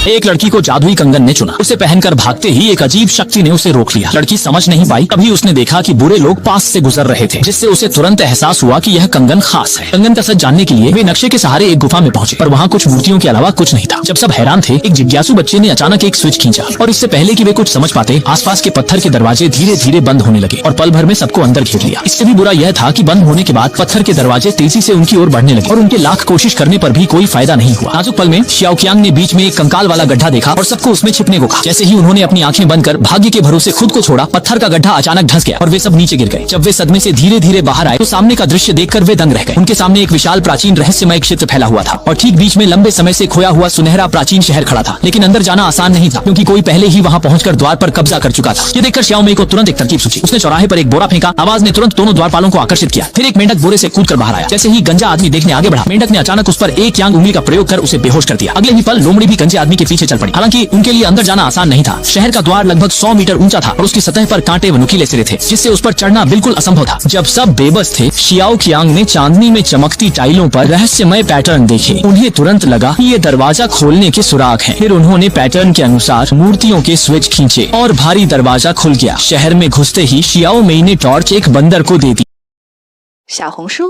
एक लड़की को जादुई कंगन ने चुना। उसे पहनकर भागते ही एक अजीब शक्ति ने उसे रोक लिया। लड़की समझ नहीं पाई। तभी उसने देखा कि बुरे लोग पास से गुजर रहे थे, जिससे उसे तुरंत एहसास हुआ कि यह कंगन खास है। कंगन का सच जानने के लिए वे नक्शे के सहारे एक गुफा में पहुंचे, पर वहाँ कुछ मूर्तियों के अलावा कुछ नहीं था। जब सब हैरान थे, एक जिज्ञासु बच्चे ने अचानक एक स्विच खींचा और इससे पहले कि वे कुछ समझ पाते, आसपास के पत्थर के दरवाजे धीरे धीरे बंद होने लगे और पल भर में सबको अंदर घेर लिया। इससे भी बुरा यह था कि बंद होने के बाद पत्थर के दरवाजे तेजी से उनकी ओर बढ़ने लगे और उनके लाख कोशिश करने पर भी कोई फायदा नहीं हुआ। नाजुक पल में xiaoqiang ने बीच में एक कंकाल वाला गड्ढा देखा और सबको उसमें छिपने को कहा। जैसे ही उन्होंने अपनी आंखें बंद कर भाग्य के भरोसे खुद को छोड़ा, पत्थर का गड्ढा अचानक धंस गया और वे सब नीचे गिर गए। जब वे सदमे से धीरे धीरे बाहर आए तो सामने का दृश्य देखकर वे दंग रह गए। उनके सामने एक विशाल प्राचीन रहस्यमय क्षेत्र फैला हुआ था और ठीक बीच में लंबे समय से खोया हुआ सुनहरा प्राचीन शहर खड़ा था। लेकिन अंदर जाना आसान नहीं था, क्योंकि कोई पहले ही वहाँ पहुंचकर द्वार पर कब्जा कर चुका था। ये देखकर xiao mei को तुरंत एक तरकीब सूझी। उसने चौराहे पर एक बोरा फेंका। आवाज ने तुरंत दोनों द्वारपालों को आकर्षित किया। फिर एक मेंढक बोरे से कूदकर बाहर आया। जैसे ही गंजा आदमी देखने आगे बढ़ा, मेंढक ने अचानक उस पर एक यांग उंगली का प्रयोग कर उसे बेहोश कर दिया। अगले ही पल लोमड़ी भी गंजे आदमी के पीछे चल पड़ी। हालांकि उनके लिए अंदर जाना आसान नहीं था। शहर का द्वार लगभग 100 मीटर ऊंचा था और उसकी सतह पर कांटे व नुकीले सिरे थे, जिससे उस पर चढ़ना बिल्कुल असंभव था। जब सब बेबस थे, xiaoqiang ने चांदनी में चमकती टाइलों पर रहस्यमय पैटर्न देखे। उन्हें तुरंत लगा कि ये दरवाजा खोलने के सुराग हैं। फिर उन्होंने पैटर्न के अनुसार मूर्तियों के स्विच खींचे और भारी दरवाजा खुल गया। शहर में घुसते ही xiao mei ने टॉर्च एक बंदर को दे दी। 小红书